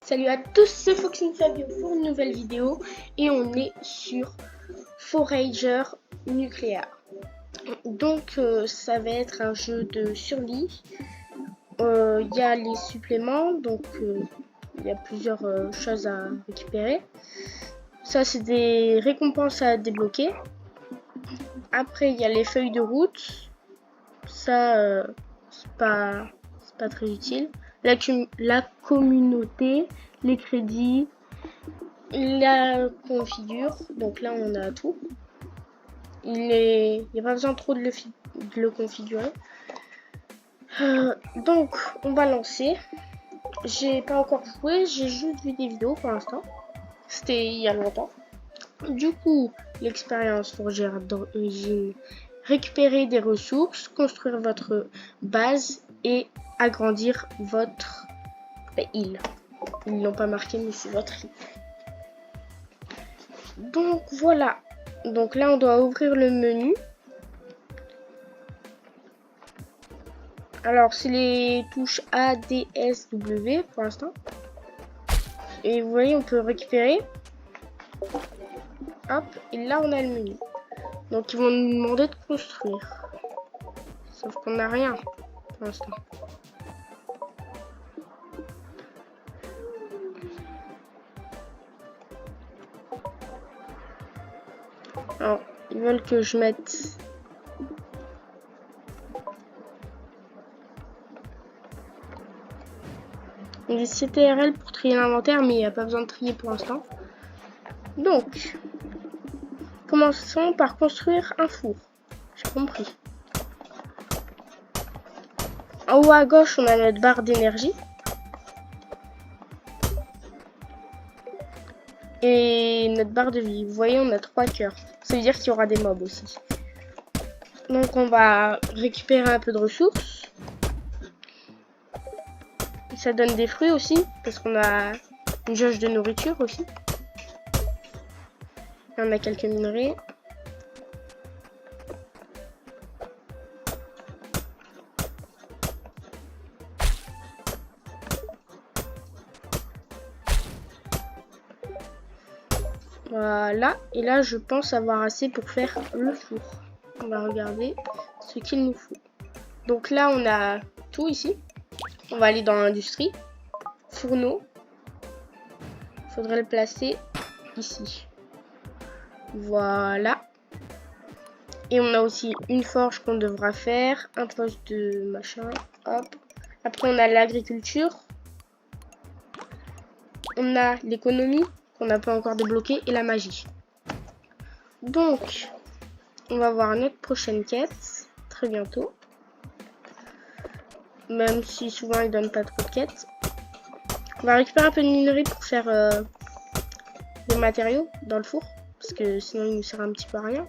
Salut à tous, c'est Foxing Fabio pour une nouvelle vidéo et on est sur Forager nucléaire. Donc ça va être un jeu de survie. Il y a les suppléments, donc il y a plusieurs choses à récupérer. Ça c'est des récompenses à débloquer. Après il y a les feuilles de route. Ça c'est pas très utile. La communauté, les crédits, la configure. Donc là on a tout. Il n'y a pas besoin trop de le configurer. Donc on va lancer. J'ai pas encore joué, j'ai juste vu des vidéos pour l'instant. C'était il y a longtemps. Du coup, l'expérience forgère d'origine, récupérer des ressources, construire votre base et agrandir votre île. Ils l'ont pas marqué, mais c'est votre île. Donc voilà. Donc là, on doit ouvrir le menu. Alors, c'est les touches A, D, S, W pour l'instant. Et vous voyez, on peut récupérer. Hop, et là, on a le menu. Donc, ils vont nous demander de construire. Sauf qu'on n'a rien pour l'instant. Alors, ils veulent que je mette... des CTRL pour trier l'inventaire, mais il n'y a pas besoin de trier pour l'instant. Donc, commençons par construire un four. J'ai compris. En haut à gauche, on a notre barre d'énergie. Et notre barre de vie. Vous voyez, on a 3 cœurs. Ça veut dire qu'il y aura des mobs aussi. Donc, on va récupérer un peu de ressources. Ça donne des fruits aussi, parce qu'on a une jauge de nourriture aussi. Et on a quelques minerais. Voilà, et là je pense avoir assez pour faire le four. On va regarder ce qu'il nous faut. Donc là on a tout ici. On va aller dans l'industrie. Fourneau. Il faudrait le placer ici. Voilà. Et on a aussi une forge qu'on devra faire. Un poste de machin. Hop. Après on a l'agriculture. On a l'économie qu'on n'a pas encore débloqué et la magie. Donc, on va voir notre prochaine quête très bientôt. Même si souvent ils donnent pas trop de quêtes. On va récupérer un peu de minerai pour faire des matériaux dans le four. Parce que sinon il nous sert un petit peu à rien.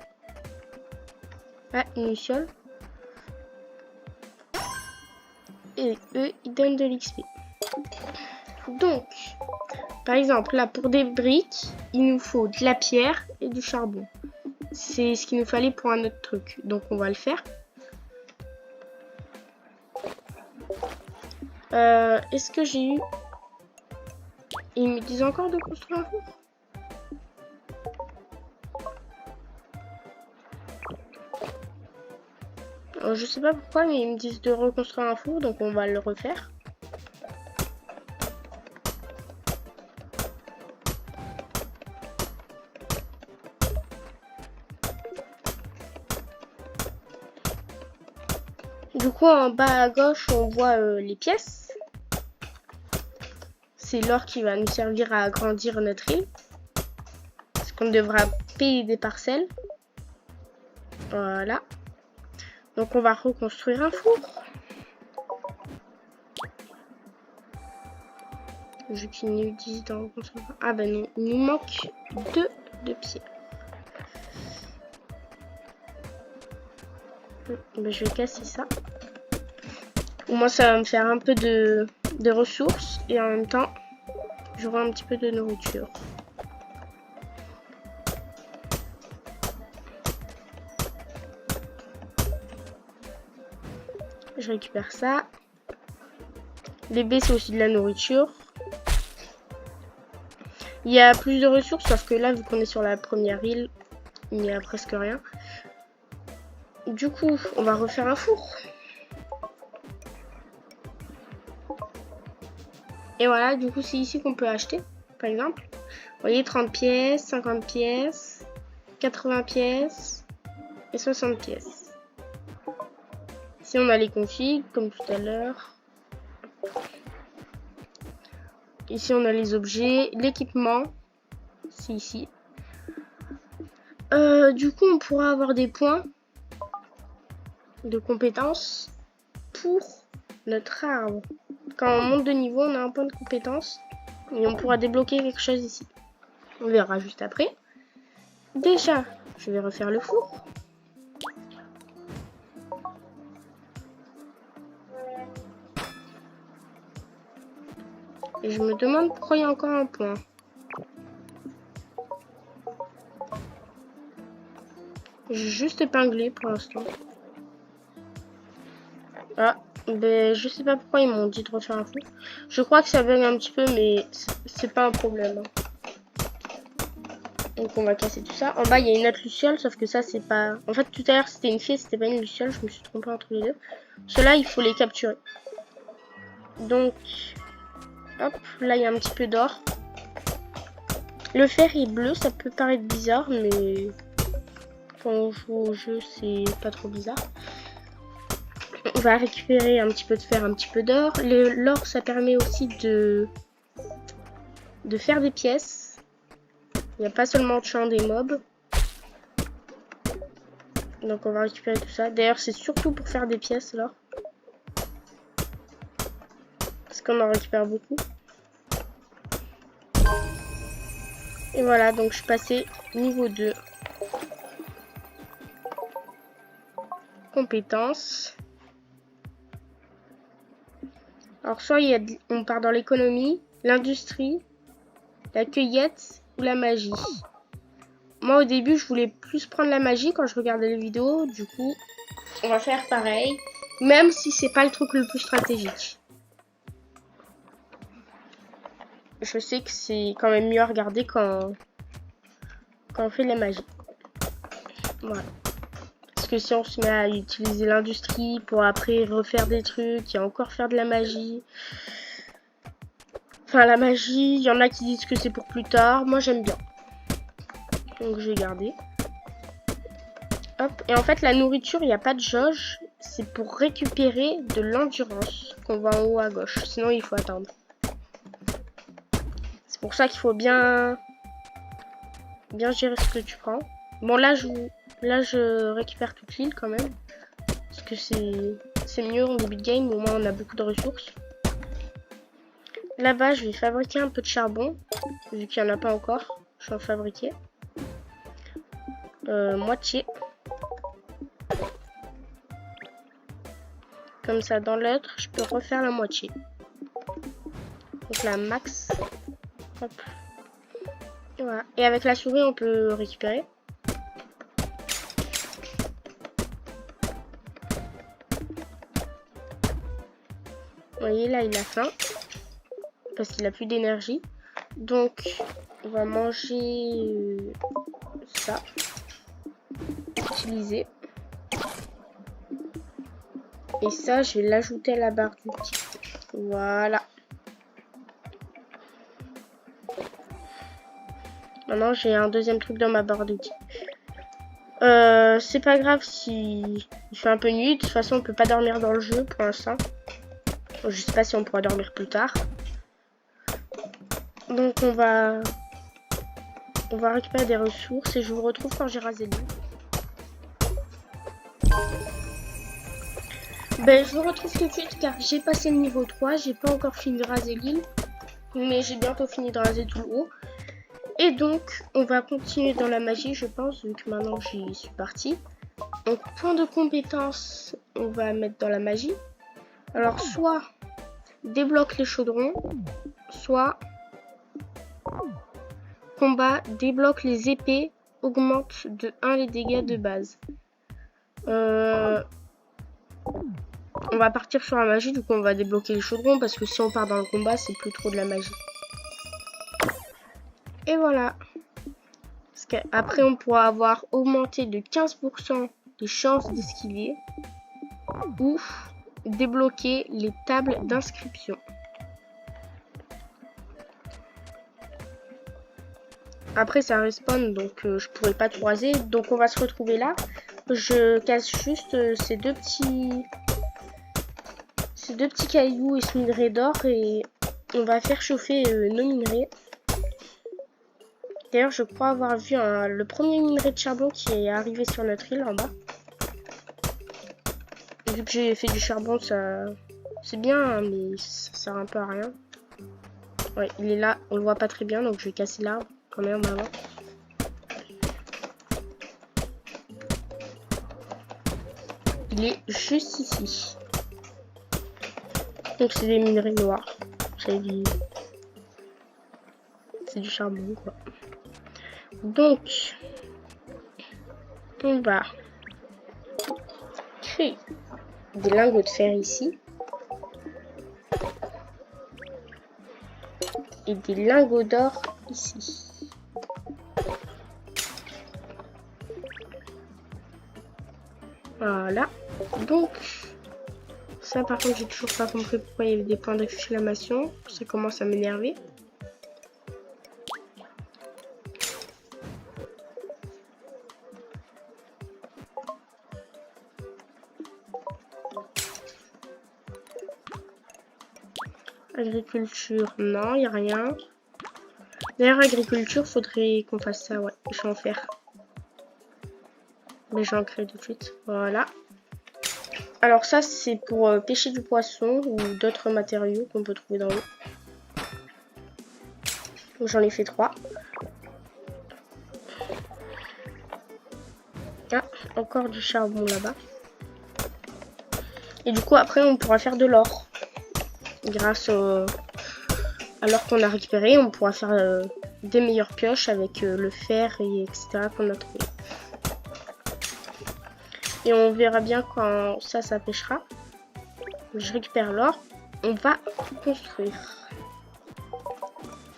Ah, une luciole. Et eux, ils donnent de l'XP. Donc, par exemple, là, pour des briques, il nous faut de la pierre et du charbon. C'est ce qu'il nous fallait pour un autre truc. Donc, on va le faire. Est-ce que j'ai eu... Ils me disent encore de construire un four? Alors, je sais pas pourquoi, mais ils me disent de reconstruire un four, donc on va le refaire. Du coup, en bas à gauche, on voit les pièces. C'est l'or qui va nous servir à agrandir notre île. Parce qu'on devra payer des parcelles. Voilà. Donc, on va reconstruire un four. Vu qu'ils nous disent d'en reconstruire. Ah ben non, il nous manque 2 de pierre. Ben, je vais casser ça. Au moins, ça va me faire un peu de ressources. Et en même temps, j'aurai un petit peu de nourriture. Je récupère ça. Les baies, c'est aussi de la nourriture. Il y a plus de ressources, sauf que là, vu qu'on est sur la première île, il n'y a presque rien. Du coup, on va refaire un four. Et voilà, du coup, c'est ici qu'on peut acheter, par exemple. Vous voyez, 30 pièces, 50 pièces, 80 pièces et 60 pièces. Ici, on a les configs, comme tout à l'heure. Ici, on a les objets, l'équipement. C'est ici. Du coup, on pourra avoir des points de compétences pour notre arbre. Quand on monte de niveau, on a un point de compétence et on pourra débloquer quelque chose ici. On verra juste après. Déjà, je vais refaire le four. Et je me demande pourquoi il y a encore un point. J'ai juste épinglé pour l'instant. Ah, ben je sais pas pourquoi ils m'ont dit de refaire un four. Je crois que ça bug un petit peu, mais c'est pas un problème. Donc on va casser tout ça. En bas il y a une autre luciole, sauf que ça c'est pas... En fait tout à l'heure c'était une fille, c'était pas une luciole, je me suis trompée entre les deux. Ceux-là il faut les capturer. Donc, hop, là il y a un petit peu d'or. Le fer est bleu, ça peut paraître bizarre, mais quand on joue au jeu c'est pas trop bizarre. On va récupérer un petit peu de fer, un petit peu d'or. L'or ça permet aussi de faire des pièces. Il n'y a pas seulement de champ des mobs. Donc on va récupérer tout ça. D'ailleurs c'est surtout pour faire des pièces là. Parce qu'on en récupère beaucoup. Et voilà, donc je suis passée niveau 2. Compétences. Alors soit on part dans l'économie, l'industrie, la cueillette ou la magie. Moi au début je voulais plus prendre la magie quand je regardais les vidéos. Du coup on va faire pareil. Même si c'est pas le truc le plus stratégique. Je sais que c'est quand même mieux à regarder quand on fait de la magie. Voilà. Parce que si on se met à utiliser l'industrie pour après refaire des trucs et encore faire de la magie. Enfin la magie, il y en a qui disent que c'est pour plus tard. Moi j'aime bien. Donc je vais garder. Hop. Et en fait la nourriture, il n'y a pas de jauge. C'est pour récupérer de l'endurance qu'on voit en haut à gauche. Sinon il faut attendre. C'est pour ça qu'il faut bien gérer ce que tu prends. Bon là je récupère toute l'île quand même. Parce que c'est mieux en début de game, au moins on a beaucoup de ressources. Là-bas je vais fabriquer un peu de charbon. Vu qu'il n'y en a pas encore. Je vais en fabriquer. Moitié. Comme ça dans l'autre je peux refaire la moitié. Donc la max. Hop. Et voilà. Et avec la souris on peut récupérer. Vous voyez là il a faim. Parce qu'il a plus d'énergie. Donc on va manger ça. Utiliser. Et ça je vais l'ajouter à la barre d'outils. Voilà. Maintenant j'ai un deuxième truc dans ma barre d'outils. C'est pas grave si il fait un peu nuit. De toute façon on peut pas dormir dans le jeu pour l'instant. Je sais pas si on pourra dormir plus tard. Donc on va récupérer des ressources et je vous retrouve quand j'ai rasé l'île. Ben je vous retrouve tout de suite car j'ai passé le niveau 3, j'ai pas encore fini de raser l'île, mais j'ai bientôt fini de raser tout le haut. Et donc on va continuer dans la magie je pense, vu que maintenant j'y suis partie. Donc point de compétence, on va mettre dans la magie. Alors soit débloque les chaudrons, soit combat débloque les épées, augmente de 1 les dégâts de base. On va partir sur la magie, du coup on va débloquer les chaudrons parce que si on part dans le combat c'est plus trop de la magie. Et voilà. Parce qu'après, on pourra avoir augmenté de 15% les chances d'esquiver ou débloquer les tables d'inscription. Après, ça respawn, donc je pourrais pas tout raser. Donc, on va se retrouver là. Je casse juste ces deux petits cailloux et ce minerai d'or et on va faire chauffer nos minerais. D'ailleurs, je crois avoir vu le premier minerai de charbon qui est arrivé sur notre île en bas. Vu que j'ai fait du charbon, ça c'est bien, hein, mais ça sert un peu à rien. Ouais, il est là, on le voit pas très bien, donc je vais casser l'arbre quand même avant. Il est juste ici. Donc c'est des minerais noirs. C'est du charbon quoi. Donc on va créer des lingots de fer ici. Et des lingots d'or ici. Voilà. Donc ça par contre j'ai toujours pas compris pourquoi il y avait des points d'exclamation. Ça commence à m'énerver. Agriculture, non, il n'y a rien. D'ailleurs, agriculture, faudrait qu'on fasse ça, ouais. Je vais en faire. Mais j'en crée tout de suite. Voilà. Alors ça, c'est pour pêcher du poisson ou d'autres matériaux qu'on peut trouver dans l'eau. J'en ai fait 3. Ah, encore du charbon là-bas. Et du coup, après, on pourra faire de l'or. Grâce à l'or qu'on a récupéré, on pourra faire des meilleures pioches avec le fer et etc. qu'on a trouvé. Et on verra bien quand ça pêchera. Je récupère l'or. On va construire.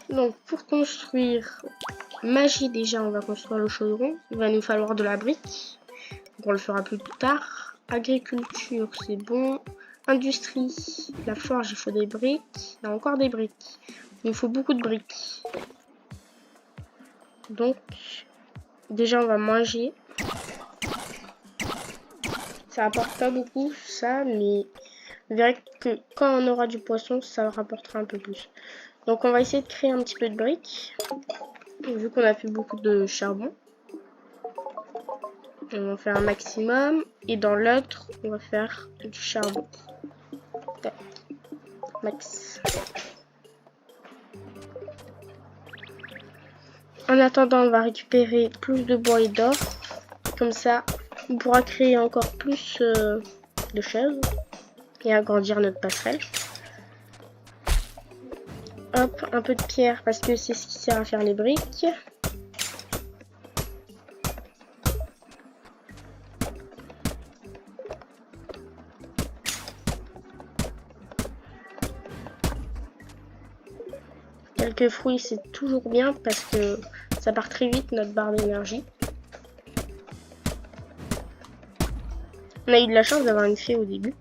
Donc pour construire magie déjà, on va construire le chaudron. Il va nous falloir de la brique. Donc on le fera plus tard. Agriculture, c'est bon. Industrie, la forge, il faut des briques. Il y a encore des briques. Il faut beaucoup de briques. Donc déjà on va manger. Ça apporte pas beaucoup ça, mais vous verrez que quand on aura du poisson, ça rapportera un peu plus. Donc on va essayer de créer un petit peu de briques. Vu qu'on a fait beaucoup de charbon. On va faire un maximum. Et dans l'autre, on va faire du charbon. Tac. Max. En attendant, on va récupérer plus de bois et d'or. Comme ça, on pourra créer encore plus de choses. Et agrandir notre passerelle. Hop, un peu de pierre parce que c'est ce qui sert à faire les briques. Quelques fruits, c'est toujours bien parce que ça part très vite notre barre d'énergie. On a eu de la chance d'avoir une fée au début.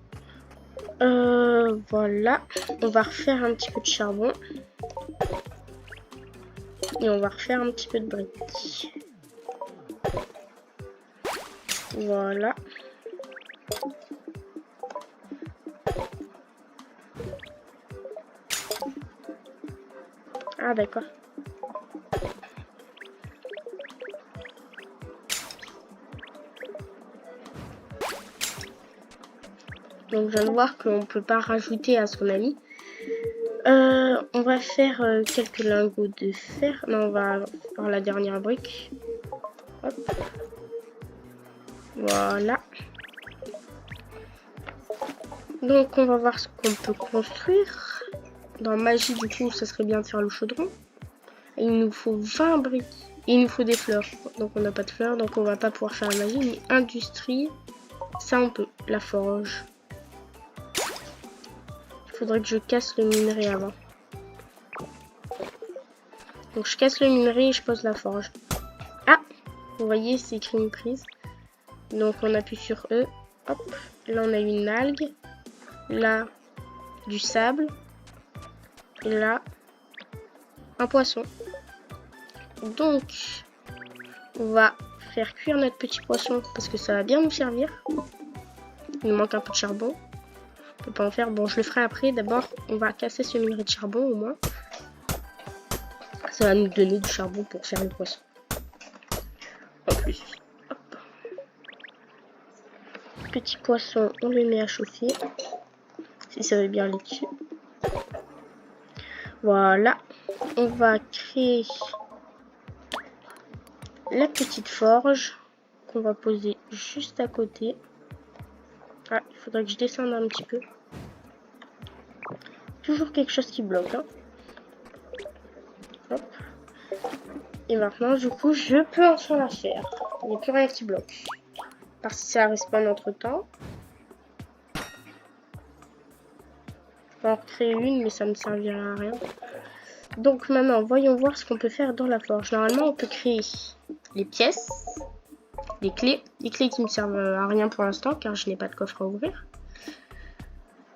Voilà, on va refaire un petit peu de charbon. Et on va refaire un petit peu de briques. Voilà. Ah d'accord. Donc je viens de voir qu'on peut pas rajouter à ce qu'on a mis. On va faire quelques lingots de fer. Non, on va faire la dernière brique. Hop. Voilà. Donc on va voir ce qu'on peut construire. Dans magie, du coup, ça serait bien de faire le chaudron. Et il nous faut 20 briques. Et il nous faut des fleurs. Donc on n'a pas de fleurs, donc on va pas pouvoir faire la magie. Mais industrie, ça on peut. La forge. Il faudrait que je casse le minerai avant. Donc je casse le minerai et je pose la forge. Ah, vous voyez, c'est écrit une prise. Donc on appuie sur E. Hop, là on a une algue. Là, du sable. Et là, un poisson. Donc, on va faire cuire notre petit poisson parce que ça va bien nous servir. Il nous manque un peu de charbon. On peut pas en faire. Bon, je le ferai après. D'abord, on va casser ce minerai de charbon au moins. Ça va nous donner du charbon pour faire le poisson. En plus. Hop. Petit poisson, on le met à chauffer. Si ça veut bien aller dessus. Voilà. On va créer la petite forge qu'on va poser juste à côté. Ah, il faudrait que je descende un petit peu. Toujours quelque chose qui bloque. Hein. Hop. Et maintenant, du coup, je peux enfin la faire. Il n'y a plus rien qui bloque. Parce que ça respawn entre temps. Je vais en recréer une, mais ça ne me servira à rien. Donc maintenant, voyons voir ce qu'on peut faire dans la forge. Normalement, on peut créer les pièces, les clés qui me servent à rien pour l'instant, car je n'ai pas de coffre à ouvrir.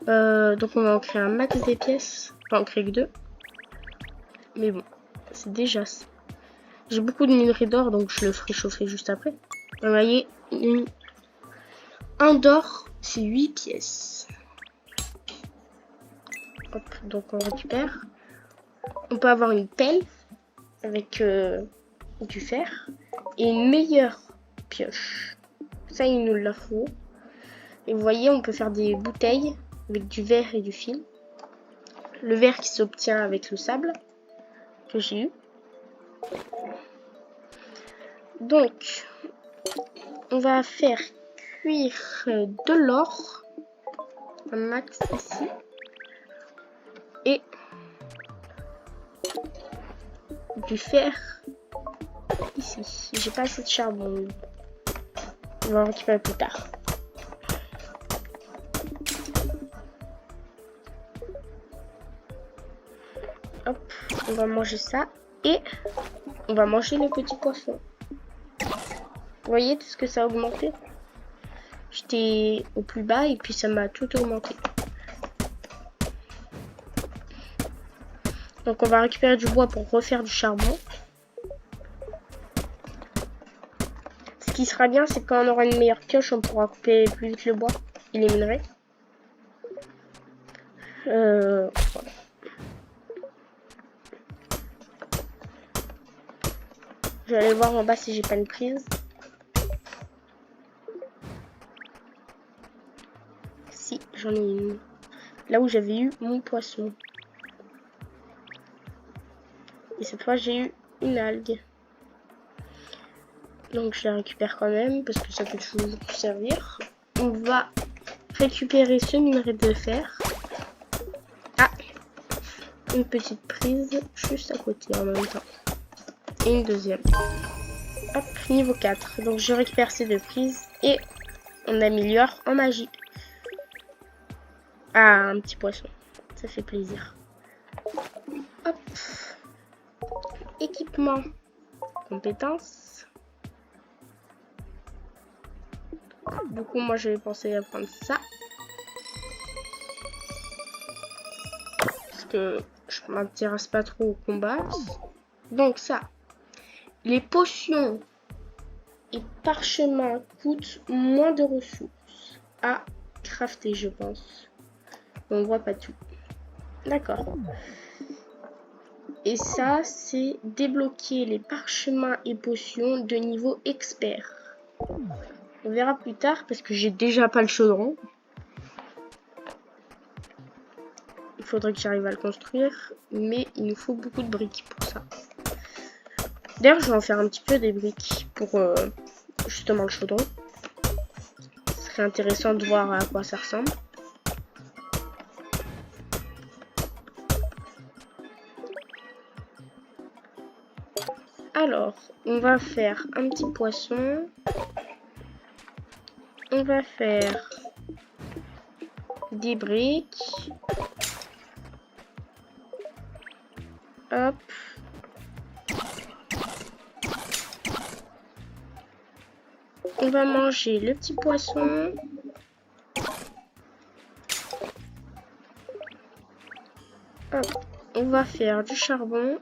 Donc on va en créer un max des pièces. Enfin, on crée que 2. Mais bon, c'est déjà ça. J'ai beaucoup de minerais d'or, donc je le ferai chauffer juste après. Vous voyez, un d'or, c'est 8 pièces. Hop, donc on récupère. On peut avoir une pelle avec du fer et une meilleure pioche. Ça, il nous la faut. Et vous voyez, on peut faire des bouteilles avec du verre et du fil. Le verre qui s'obtient avec le sable que j'ai eu. Donc, on va faire cuire de l'or, un max ici, et du fer ici. J'ai pas assez de charbon. On va en récupérer plus tard. Hop, on va manger ça et on va manger le petit poisson. Vous voyez tout ce que ça a augmenté? J'étais au plus bas et puis ça m'a tout augmenté. Donc on va récupérer du bois pour refaire du charbon. Ce qui sera bien, c'est quand on aura une meilleure pioche, on pourra couper plus vite le bois et les minerais. Voilà. Je vais aller voir en bas si j'ai pas une prise. Si, j'en ai une. Là où j'avais eu mon poisson. Et cette fois, j'ai eu une algue. Donc je la récupère quand même parce que ça peut toujours servir. On va récupérer ce minerai de fer. Ah, une petite prise juste à côté en même temps. Et une deuxième. Hop, niveau 4. Donc je récupère ces 2 prises et on améliore en magie. Ah, un petit poisson. Ça fait plaisir. Hop. Équipement. Compétences. Du coup, moi, je vais penser à prendre ça. Parce que je m'intéresse pas trop au combat. Donc ça. Les potions et parchemins coûtent moins de ressources à crafter, je pense. On voit pas tout. D'accord. Et ça, c'est débloquer les parchemins et potions de niveau expert. On verra plus tard parce que j'ai déjà pas le chaudron. Il faudrait que j'arrive à le construire, mais il nous faut beaucoup de briques pour ça. D'ailleurs, je vais en faire un petit peu des briques pour justement le chaudron. Ce serait intéressant de voir à quoi ça ressemble. Alors, on va faire un petit poisson. On va faire des briques. Hop. On va manger le petit poisson. Hop. On va faire du charbon.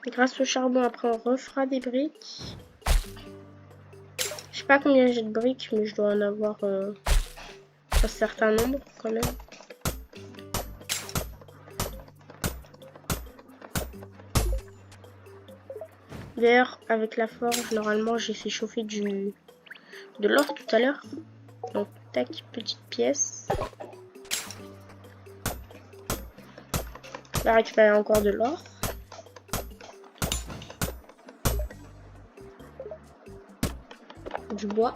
Grâce au charbon, après, on refera des briques. Je sais pas combien j'ai de briques, mais je dois en avoir un certain nombre quand même. D'ailleurs, avec la forge, normalement, j'ai fait chauffer de l'or tout à l'heure. Donc, tac, petite pièce. On va récupérer encore de l'or. Du bois.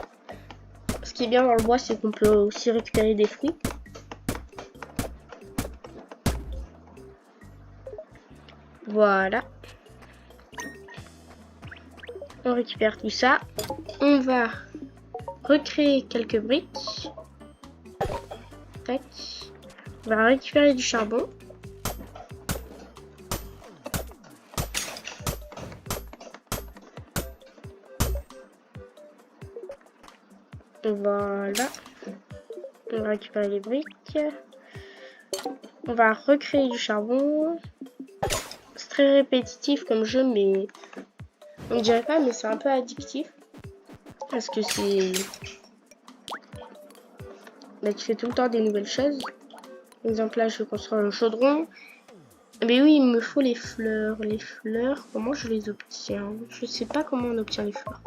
Ce qui est bien dans le bois, c'est qu'on peut aussi récupérer des fruits. Voilà. On récupère tout ça. On va recréer quelques briques. Tac. On va récupérer du charbon. Voilà. On va récupérer les briques. On va recréer du charbon. C'est très répétitif comme jeu, mais on ne dirait pas, mais c'est un peu addictif. Parce que c'est... Bah, tu fais tout le temps des nouvelles choses. Par exemple, là, je vais construire un chaudron. Mais oui, il me faut les fleurs. Les fleurs, comment je les obtiens? Je sais pas comment on obtient les fleurs.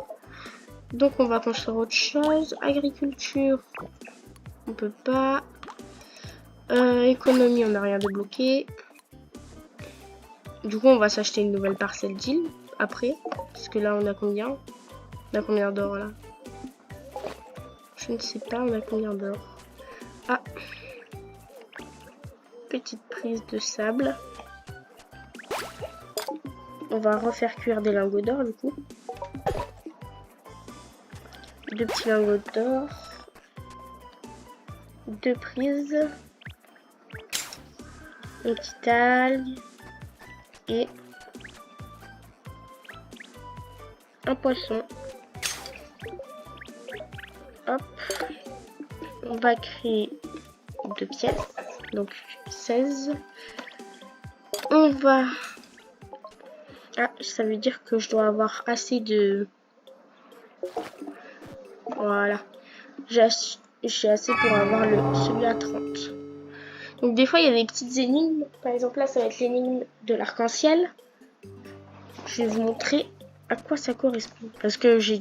Donc, on va construire autre chose. Agriculture, on peut pas. Économie, on n'a rien débloqué. Du coup, on va s'acheter une nouvelle parcelle d'île après. Parce que là, on a combien? On a combien d'or là? Je ne sais pas, on a combien d'or? Ah! Petite prise de sable. On va refaire cuire des lingots d'or du coup. 2 petits lingots d'or. 2 prises. Une petite algue. Et un poisson. Hop. On va créer 2 pièces. Donc 16. On va... Ah, ça veut dire que je dois avoir assez de... Voilà. J'ai assez pour avoir celui à 30. Donc des fois, il y a des petites énigmes. Par exemple, là, ça va être l'énigme de l'arc-en-ciel. Je vais vous montrer à quoi ça correspond. Parce que je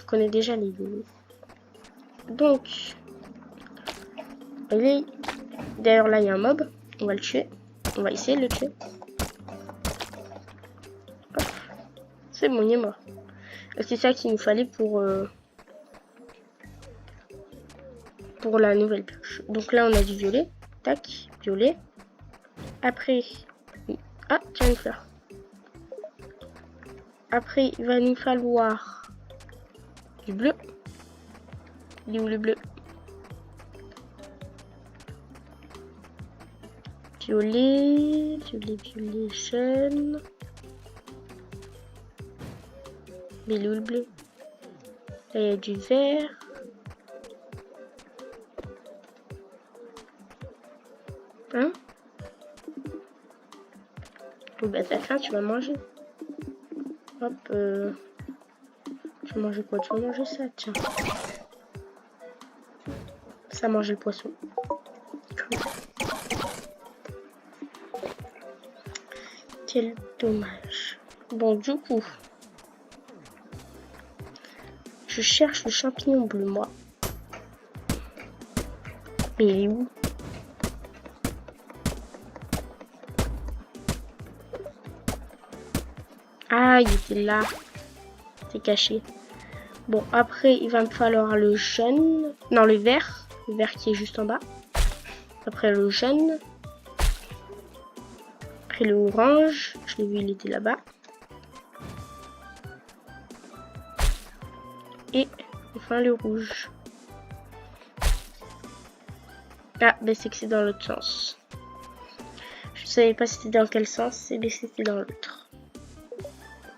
connais déjà les vidéos. Donc, d'ailleurs, là, il y a un mob. On va le tuer. On va essayer de le tuer. C'est bon, il est mort. C'est ça qu'il nous fallait pour la nouvelle pioche. Donc là, on a du violet. Tac, violet. Après, ah, tiens, une fleur. Après, il va nous falloir du bleu. Il est où le bleu? Violet, violet, violet, jaune. Mais il est où le bleu? Là, il y a du vert. Hein? Oh, bah t'as faim, tu vas manger. Hop. Tu vas manger quoi? Tu vas manger ça, tiens. Ça mange le poisson. Quel dommage. Bon, du coup, je cherche le champignon bleu, moi. Mais il est où? Ah, il était là. C'est caché. Bon, après, il va me falloir le jaune. Non, le vert. Le vert qui est juste en bas. Après, le jaune. Après, le orange. Je l'ai vu, il était là-bas. Et enfin, le rouge. Ah, ben c'est que c'est dans l'autre sens. Je savais pas c'était dans quel sens, mais c'était dans l'autre.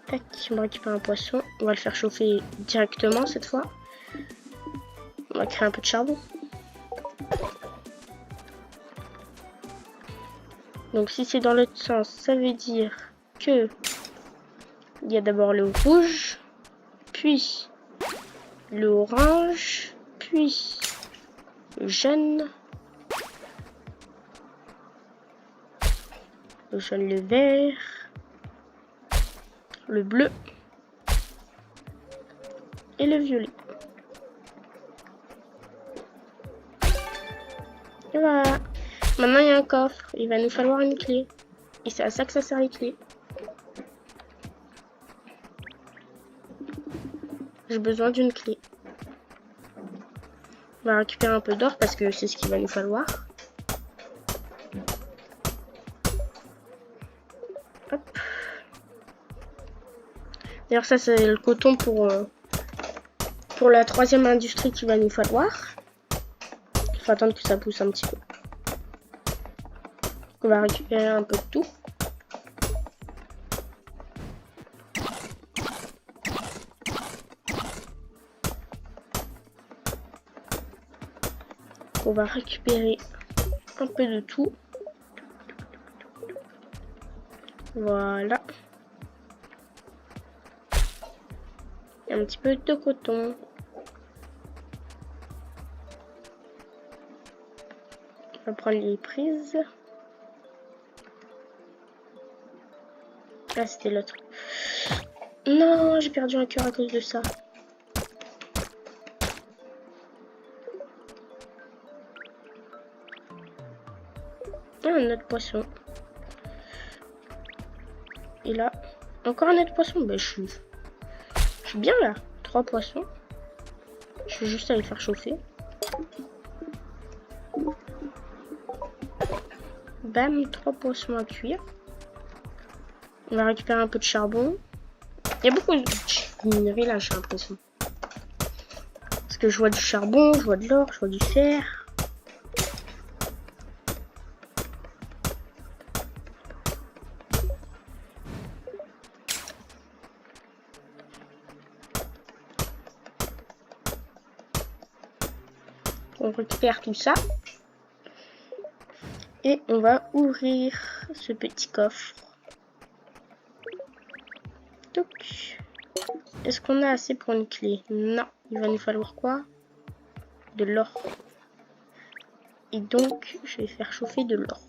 Tac, on récupère un poisson. On va le faire chauffer directement cette fois. On va créer un peu de charbon. Donc si c'est dans l'autre sens, ça veut dire que il y a d'abord le rouge, puis le orange, puis le jaune, le vert, le bleu et le violet. Et voilà. Maintenant il y a un coffre. Il va nous falloir une clé. Et c'est à ça que ça sert les clés. J'ai besoin d'une clé. On va récupérer un peu d'or parce que c'est ce qu'il va nous falloir. Hop. D'ailleurs ça c'est le coton pour la troisième industrie qu'il va nous falloir. Il faut attendre que ça pousse un petit peu. On va récupérer un peu de tout. On va récupérer un peu de tout. Voilà. Et un petit peu de coton. On va prendre les prises. Ah, c'était l'autre. Non, j'ai perdu un cœur à cause de ça. Ah, un autre poisson. Et là, encore un autre poisson. Ben, je suis bien là. 3 poissons. Je vais juste aller faire chauffer. Bam, 3 poissons à cuire. On va récupérer un peu de charbon. Il y a beaucoup de minerais là, j'ai l'impression. Parce que je vois du charbon, je vois de l'or, je vois du fer. On récupère tout ça. Et on va ouvrir ce petit coffre. Est-ce qu'on a assez pour une clé? Non. Il va nous falloir quoi? De l'or. Et donc, je vais faire chauffer de l'or.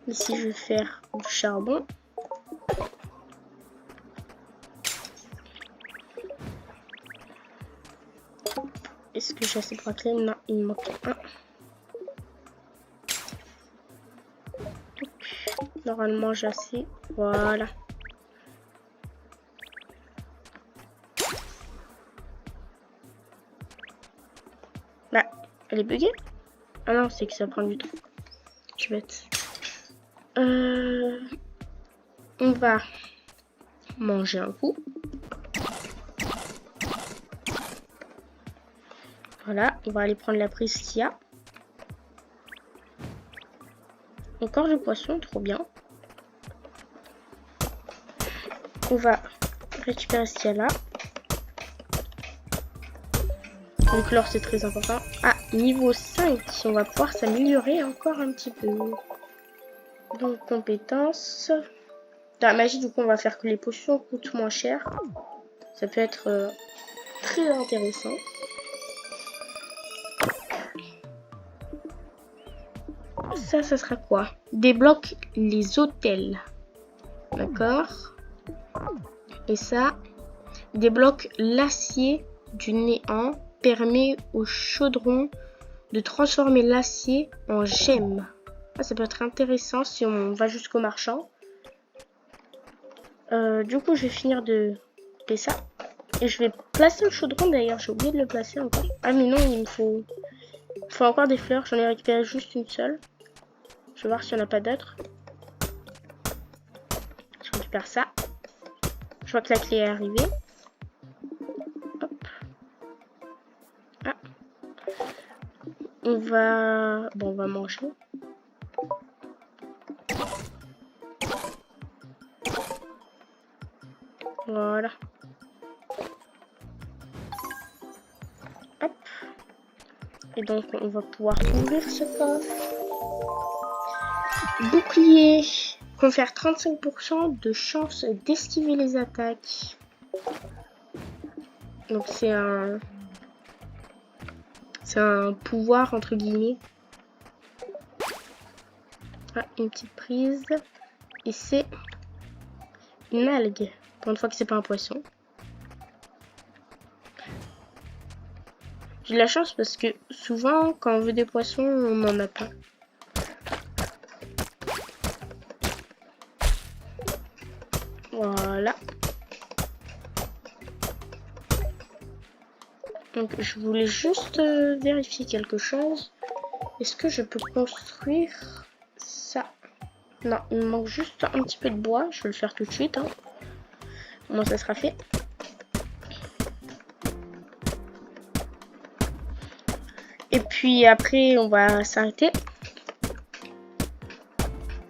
Ici, je vais faire du charbon. Est-ce que j'ai assez pour la clé? Non, il me manque un. Normalement, j'ai assez. Voilà. Bah, elle est buggée? Ah non, c'est que ça prend du temps. Je suis bête. On va manger un coup. Voilà, on va aller prendre la prise qu'il y a. Encore du poisson, trop bien. On va récupérer ce qu'il y a là. Donc l'or c'est très important. Ah, niveau 5, on va pouvoir s'améliorer encore un petit peu. Donc compétences. Dans la magie, du coup, on va faire que les potions coûtent moins cher. Ça peut être très intéressant. Ça sera quoi? Débloque les hôtels. D'accord. Et ça, débloque l'acier du néant. Permet au chaudron de transformer l'acier en gemme. Ah, ça peut être intéressant si on va jusqu'au marchand. Du coup, je vais finir de couper ça. Et je vais placer le chaudron d'ailleurs. J'ai oublié de le placer encore. Ah, mais non, il me faut encore des fleurs. J'en ai récupéré juste une seule. Je vais voir s'il n'y en a pas d'autres. Je récupère ça. Je vois que la clé est arrivée. Hop. Ah. On va manger. Voilà. Hop. Et donc on va pouvoir ouvrir ce coffre. Bouclier. Confère 35% de chance d'esquiver les attaques. Donc c'est un pouvoir entre guillemets. Ah, une petite prise. Et c'est une algue. Pour une fois que c'est pas un poisson. J'ai de la chance parce que souvent quand on veut des poissons, on n'en a pas. Voilà. Donc je voulais juste vérifier quelque chose. Est-ce que je peux construire ça? Non, il me manque juste un petit peu de bois. Je vais le faire tout de suite. Hein. Moi, ça sera fait. Et puis après, on va s'arrêter.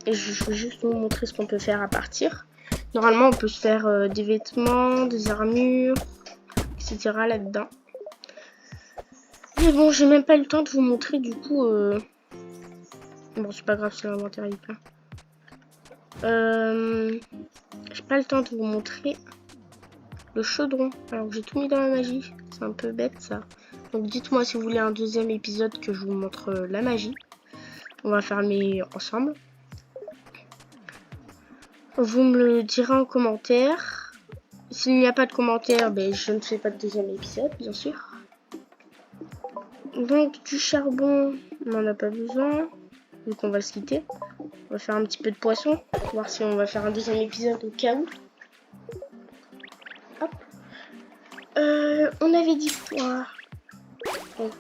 Et je vais juste vous montrer ce qu'on peut faire à partir. Normalement, on peut se faire des vêtements, des armures, etc. là-dedans. Mais bon, j'ai même pas eu le temps de vous montrer du coup. Bon, c'est pas grave si l'inventaire est plein. J'ai pas le temps de vous montrer le chaudron. Alors j'ai tout mis dans la magie. C'est un peu bête ça. Donc dites-moi si vous voulez un deuxième épisode que je vous montre la magie. On va farmer ensemble. Vous me le direz en commentaire. S'il n'y a pas de commentaire, ben, je ne fais pas de deuxième épisode, bien sûr. Donc du charbon, on n'en a pas besoin, vu qu'on va se quitter. On va faire un petit peu de poisson, voir si on va faire un deuxième épisode au cas où. Hop. On avait dit quoi? Donc...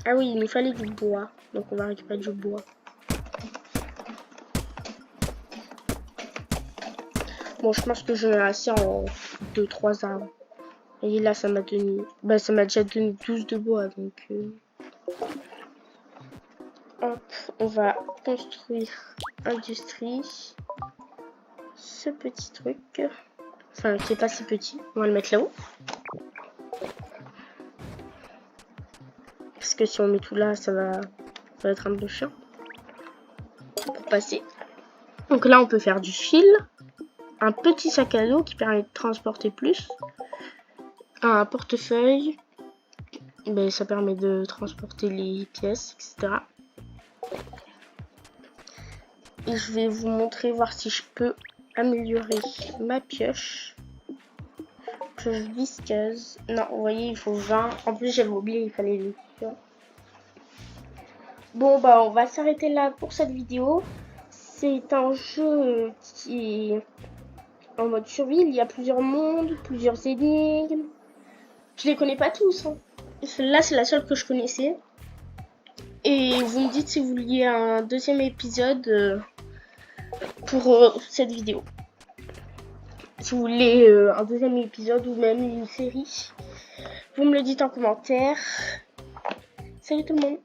Ah oui, il nous fallait du bois, donc on va récupérer du bois. Bon, je pense que je vais assez en 2-3 arbres. Et là, ça m'a donné... Bah, ça m'a déjà donné 12 de bois, donc... Hop, on va construire industrie. Ce petit truc. Enfin, qui est pas si petit. On va le mettre là-haut. Parce que si on met tout là, ça va être un peu chiant. Pour passer. Donc là, on peut faire du fil. Un petit sac à dos qui permet de transporter plus. Un portefeuille. Ben, ça permet de transporter les pièces, etc. Et je vais vous montrer, voir si je peux améliorer ma pioche. Pioche visqueuse. Non, vous voyez, il faut 20. En plus, j'avais oublié, il fallait les pions. Bon, bah, on va s'arrêter là pour cette vidéo. C'est un jeu qui est en mode survie. Il y a plusieurs mondes, plusieurs énigmes. Je les connais pas tous. Hein. Celle-là, c'est la seule que je connaissais. Et vous me dites si vous vouliez un deuxième épisode pour cette vidéo. Si vous voulez un deuxième épisode ou même une série, vous me le dites en commentaire. Salut tout le monde!